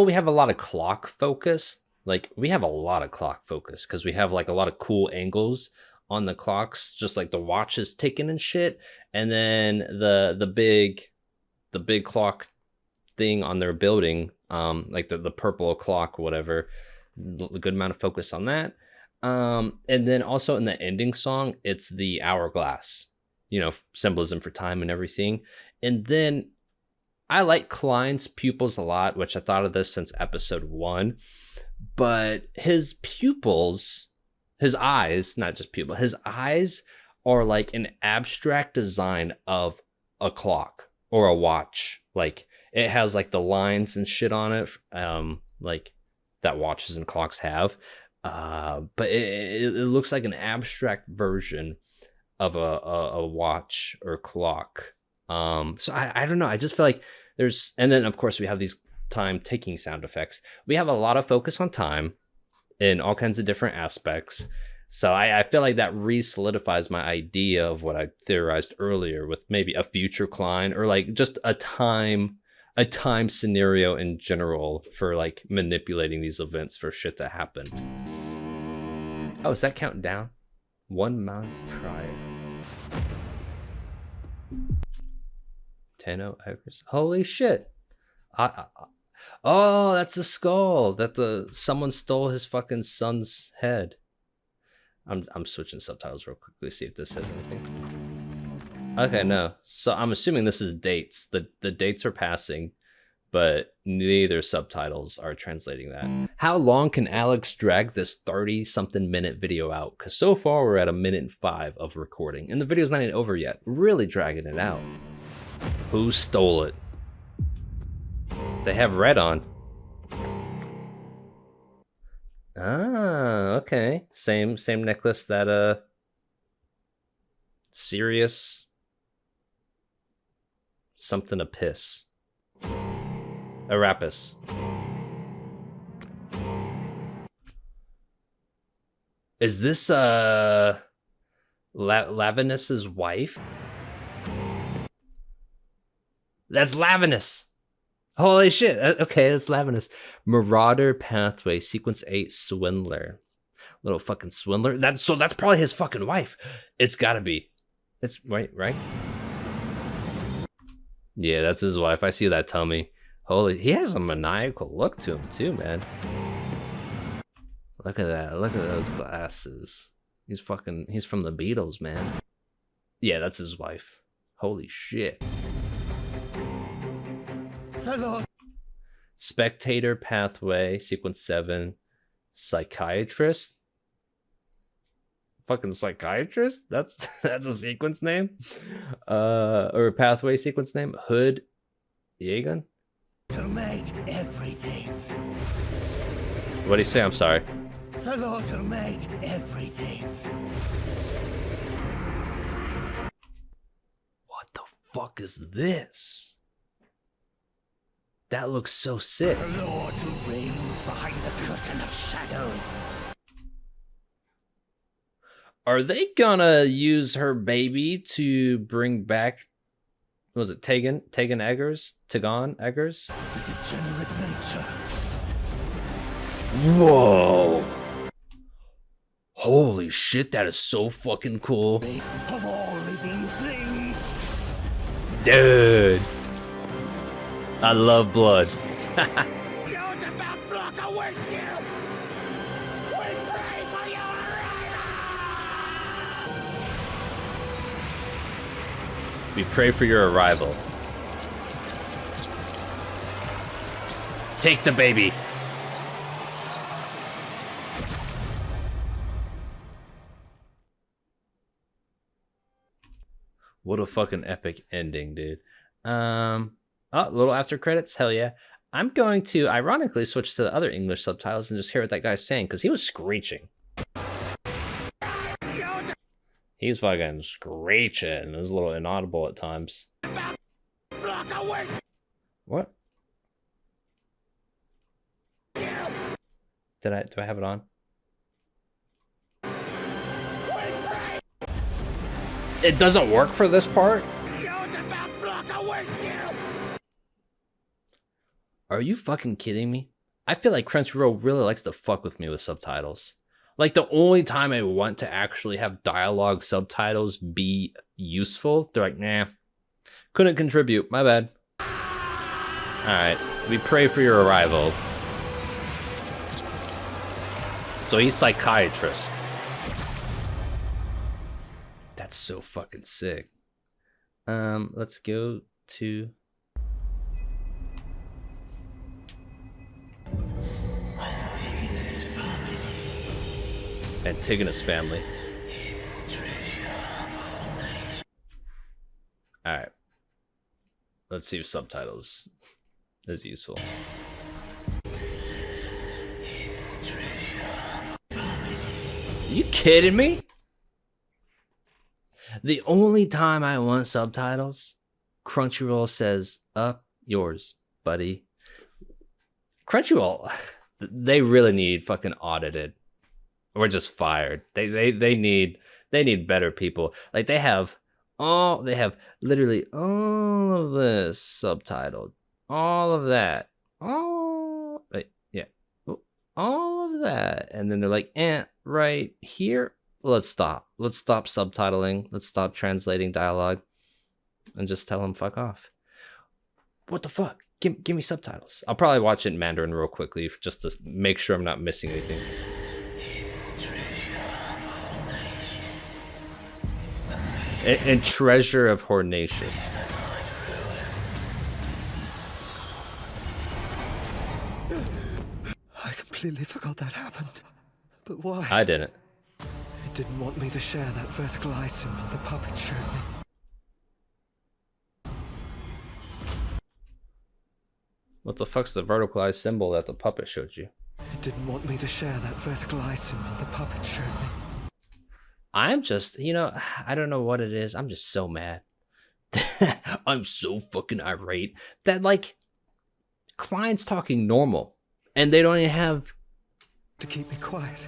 we have a lot of clock focus. Like, we have a lot of clock focus because we have like a lot of cool angles on the clocks, just like the watches ticking and shit. And then the big clock thing on their building like the purple clock, whatever. A good amount of focus on that. And then also in the ending song, it's the hourglass, you know, symbolism for time and everything. And then I like Klein's pupils a lot, which I thought of this since episode 1. But his pupils, his eyes, not just pupil, his eyes are like an abstract design of a clock or a watch. Like it has like the lines and shit on it, like that watches and clocks have. But it looks like an abstract version of a watch or clock. So I don't know. I just feel like there's, and then of course we have these time ticking sound effects. We have a lot of focus on time in all kinds of different aspects. So I feel like that re-solidifies my idea of what I theorized earlier with maybe a future Klein, or like just a time scenario in general for like manipulating these events for shit to happen. Oh, is that counting down? 1 month prior. 10 acres. Holy shit. Oh, that's the skull that someone stole his fucking son's head. I'm switching subtitles real quickly to see if this says anything. Okay, no. So I'm assuming this is dates. The dates are passing, but neither subtitles are translating that. How long can Alex drag this 30-something minute video out? Because so far we're at 1:05 of recording, and the video's not even over yet. Really dragging it out. Who stole it? They have red on. Ah, okay. Same necklace that Sirius something to piss. Arabis. Is this Lavinus's wife? That's Lavinus. Holy shit. Okay, that's Lavinus. Marauder Pathway, Sequence 8, Swindler. Little fucking swindler. That's probably his fucking wife. It's gotta be. It's right? Yeah, that's his wife. I see that tummy. Holy, he has a maniacal look to him too, man. Look at that. Look at those glasses. He's from the Beatles, man. Yeah, that's his wife. Holy shit. Spectator Pathway, Sequence 7, Psychiatrist. Fucking Psychiatrist? That's a sequence name? Or a pathway sequence name? Hood Yegan? Automate everything. What do you say? I'm sorry. Automate everything. What the fuck is this? That looks so sick. The Lord who reigns behind the curtain of shadows. Are they gonna use her baby to bring back, was it Tegan Eggers? Tegan Eggers? The degenerate nature. Whoa. Holy shit, that is so fucking cool. Of all living things. Dude. I love blood. Your devout flock awaits you. We pray for your arrival. We pray for your arrival. Take the baby. What a fucking epic ending, dude. Oh, little after credits? Hell yeah. I'm going to ironically switch to the other English subtitles and just hear what that guy's saying, because he was screeching. He's fucking screeching. It was a little inaudible at times. What? Do I have it on? It doesn't work for this part? Are you fucking kidding me? I feel like Crunchyroll really likes to fuck with me with subtitles. Like, the only time I want to actually have dialogue subtitles be useful, they're like, nah, couldn't contribute, my bad. Alright, we pray for your arrival. So he's psychiatrist. That's so fucking sick. Let's go to... Antigonus Family. Alright. Let's see if subtitles is useful. Are you kidding me? The only time I want subtitles, Crunchyroll says, up yours, buddy. Crunchyroll, they really need fucking audited. Or just fired. They need better people. Like they have literally all of this subtitled. All of that. All of that. And then they're like, right here. Let's stop. Let's stop subtitling. Let's stop translating dialogue. And just tell them fuck off. What the fuck? Give me subtitles. I'll probably watch it in Mandarin real quickly just to make sure I'm not missing anything. And treasure of Hornatius. I completely forgot that happened. But why? I didn't. It didn't want me to share that vertical eye symbol the puppet showed me. What the fuck's the vertical eye symbol that the puppet showed you? It didn't want me to share that vertical eye symbol the puppet showed me. I'm just, I don't know what it is. I'm just so mad. I'm so fucking irate that, like, Klein's talking normal and they don't even have to keep me quiet.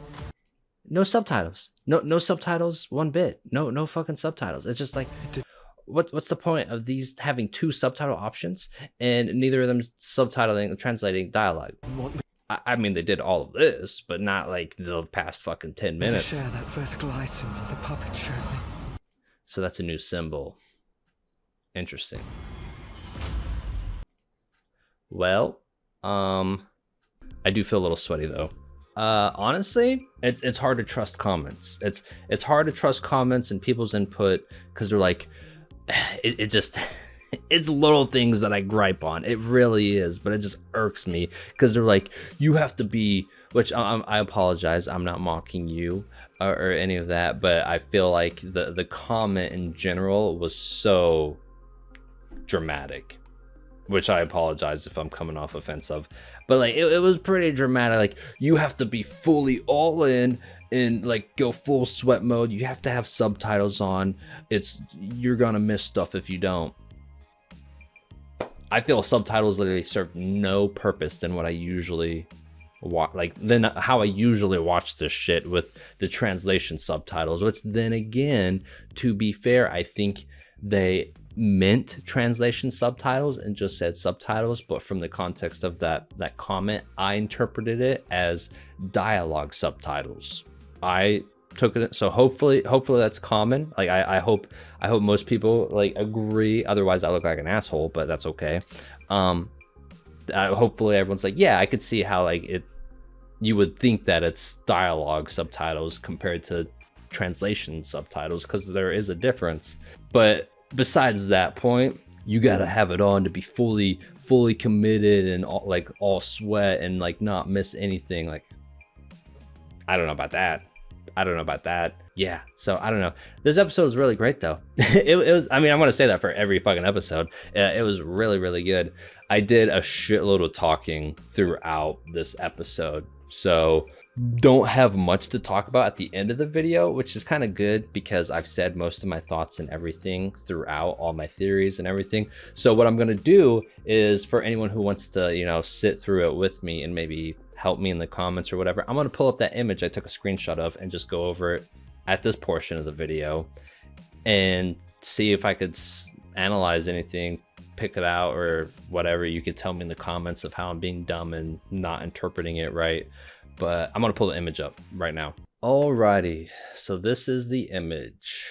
No subtitles. No subtitles one bit. No fucking subtitles. It's just like, what's the point of these having two subtitle options and neither of them subtitling or translating dialogue? I mean, they did all of this, but not like the past fucking 10 minutes. To share that vertical eye symbol the puppet showed me. So that's a new symbol. Interesting. Well, I do feel a little sweaty though. Honestly, it's hard to trust comments. It's hard to trust comments and people's input because they're like, it just. It's little things that I gripe on. It really is, but it just irks me because they're like, you have to be, which I apologize. I'm not mocking you or any of that, but I feel like the comment in general was so dramatic, which I apologize if I'm coming off offensive, but like it was pretty dramatic. Like you have to be fully all in and like go full sweat mode. You have to have subtitles on. You're gonna miss stuff if you don't. I feel subtitles literally serve no purpose than what I usually watch, how I usually watch this shit with the translation subtitles, which then again, to be fair, I think they meant translation subtitles and just said subtitles, but from the context of that comment, I interpreted it as dialogue subtitles. I took it, so hopefully that's common. Like I hope most people like agree, otherwise I look like an asshole, but that's okay. Hopefully everyone's like, yeah, I could see how like you would think that it's dialogue subtitles compared to translation subtitles because there is a difference. But besides that point, you gotta have it on to be fully committed and all sweat and like not miss anything. Like I don't know about that. Yeah, so I don't know. This episode was really great though. it was, I mean, I'm gonna say that for every fucking episode. It was really, really good. I did a shitload of talking throughout this episode, so don't have much to talk about at the end of the video, which is kind of good because I've said most of my thoughts and everything throughout, all my theories and everything. So what I'm gonna do is, for anyone who wants to, sit through it with me and maybe help me in the comments or whatever, I'm gonna pull up that image I took a screenshot of and just go over it at this portion of the video and see if I could analyze anything, pick it out or whatever. You could tell me in the comments of how I'm being dumb and not interpreting it right, but I'm gonna pull the image up right now. Alrighty, so this is the image.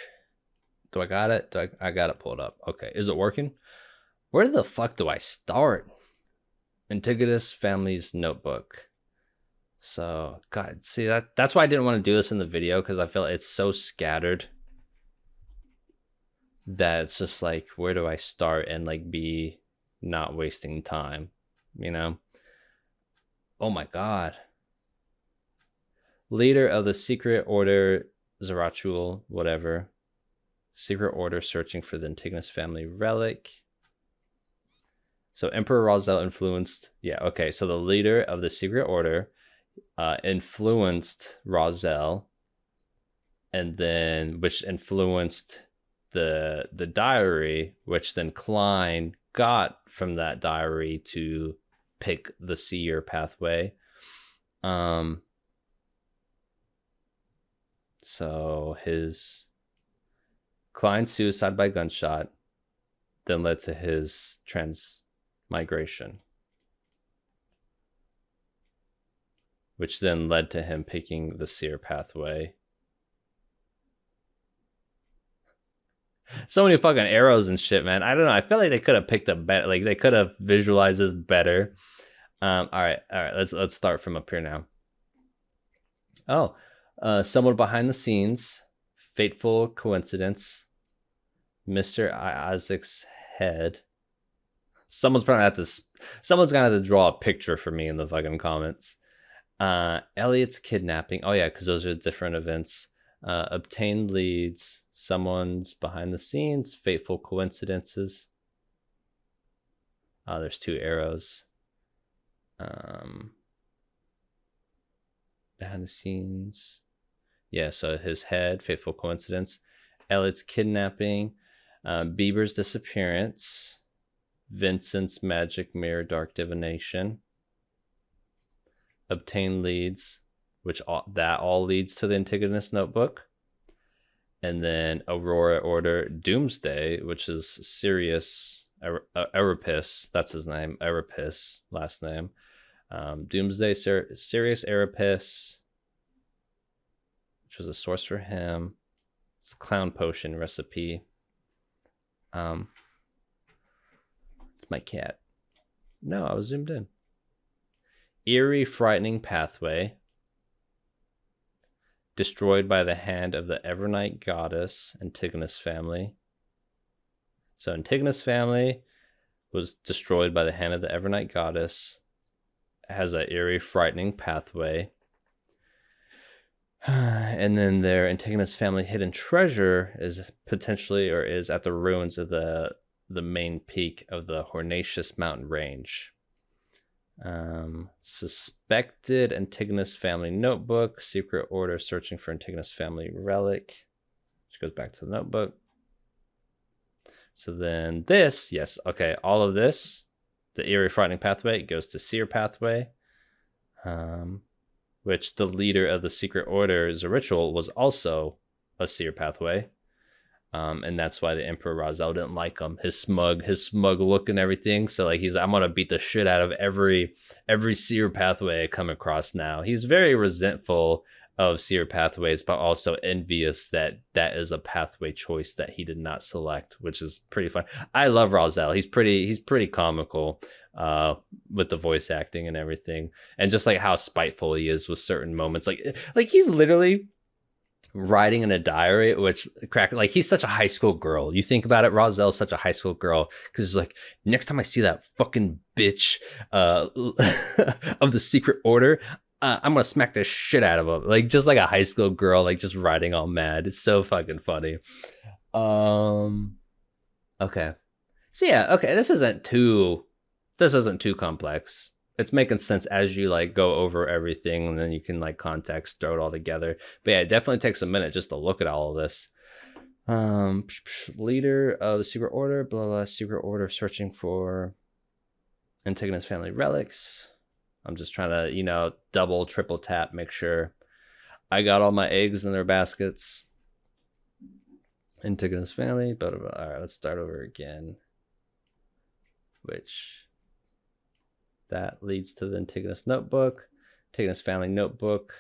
Do I got it? I got it pulled up. Okay, is it working? Where the fuck do I start? Antigonus Family's notebook. So, God, see, that's why I didn't want to do this in the video, because I feel it's so scattered that it's just like, where do I start and like be not wasting time, you know? Oh my God. Leader of the secret order, Zarachul, whatever. Secret order searching for the Antigonus family relic. So Emperor Razel influenced, yeah, okay. So the leader of the secret order influenced Razel, and then which influenced the diary, which then Klein got from that diary to pick the Seer pathway. So his Klein's suicide by gunshot then led to his transmigration, which then led to him picking the Seer pathway. So many fucking arrows and shit, man. I don't know. I feel like they could have picked a better, like they could have visualized this better. All right. Let's start from up here now. Oh, someone behind the scenes, fateful coincidence, Mr. Isaac's head. Someone's gonna have to draw a picture for me in the fucking comments. Elliot's kidnapping. Oh yeah, because those are different events. Obtained leads, someone's behind the scenes, fateful coincidences. There's 2 arrows. Behind the scenes. Yeah, so his head, fateful coincidence. Elliot's kidnapping. Bieber's disappearance. Vincent's magic mirror, dark divination. Obtain leads, which all leads to the Antigonus notebook. And then Aurora Order Doomsday, which is Sirius Arabis, that's his name, Arabis, last name. Doomsday, Sirius Arabis, which was a source for him. It's a clown potion recipe. It's my cat. No, I was zoomed in. Eerie, frightening pathway. Destroyed by the hand of the Evernight goddess, Antigonus family. So Antigonus family was destroyed by the hand of the Evernight goddess. It has an eerie, frightening pathway. And then their Antigonus family hidden treasure is potentially, or is at the ruins of the main peak of the Hornacious mountain range. Suspected Antigonus family notebook, secret order searching for Antigonus family relic, which goes back to the notebook. So then this, yes, okay, all of this, the eerie frightening pathway goes to Seer pathway, which the leader of the secret order, Zarachul, was also a Seer pathway. And that's why the Emperor Razel didn't like him. His smug look and everything. So like I'm gonna beat the shit out of every Seer pathway I come across now. He's very resentful of Seer pathways, but also envious that is a pathway choice that he did not select, which is pretty fun. I love Razel. He's pretty comical with the voice acting and everything, and just like how spiteful he is with certain moments. Like he's literally writing in a diary, which like he's such a high school girl. You think about it, Razel's such a high school girl, because like next time I see that fucking bitch of the secret order, I'm gonna smack the shit out of him. Like just like a high school girl, like just writing all mad. It's so fucking funny. Okay, so yeah, okay, this isn't too complex. It's making sense as you like go over everything, and then you can like context, throw it all together. But yeah, it definitely takes a minute just to look at all of this. Leader of the secret order, blah blah. Secret order searching for Antigonus family relics. I'm just trying to double, triple tap, make sure I got all my eggs in their baskets. Antigonus family, blah blah blah. All right, let's start over again. That leads to the Antigonus notebook, Antigonus family notebook,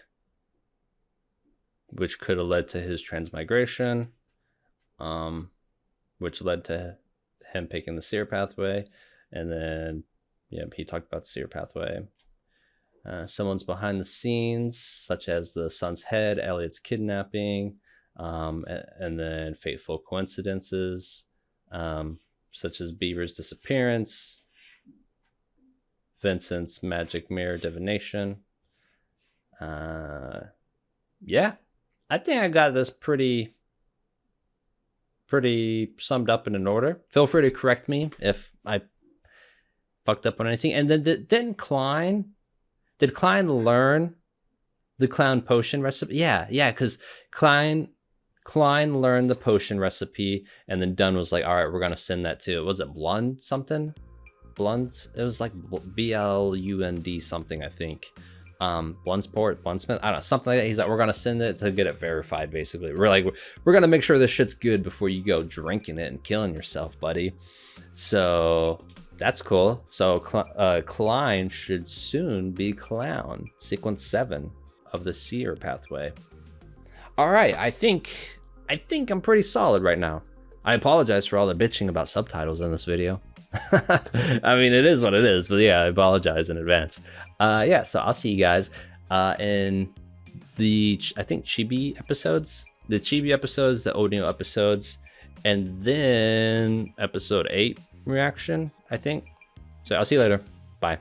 which could have led to his transmigration, which led to him picking the Seer pathway, and then Yeah, he talked about the Seer pathway. Someone's behind the scenes, such as the son's head, Elliot's kidnapping, and then fateful coincidences, such as Beaver's disappearance, Vincent's magic mirror divination. Yeah, I think I got this pretty summed up and in order. Feel free to correct me if I fucked up on anything. And then did Klein learn the clown potion recipe? Yeah, because Klein learned the potion recipe, and then Dunn was like, all right, we're gonna send that to, was it Blund something? Blund? It was like BLUND something, I think. Blunsmith, I don't know, something like that. He's like, we're gonna send it to get it verified, basically. We're gonna make sure this shit's good before you go drinking it and killing yourself, buddy. So that's cool. So Klein should soon be Clown. Sequence 7 of the Seer pathway. All right, I think I'm pretty solid right now. I apologize for all the bitching about subtitles in this video. I mean, it is what it is, but yeah, I apologize in advance. Yeah, so I'll see you guys in the, I think, Chibi episodes, the Onio episodes, and then episode 8 reaction, I think. So I'll see you later. Bye.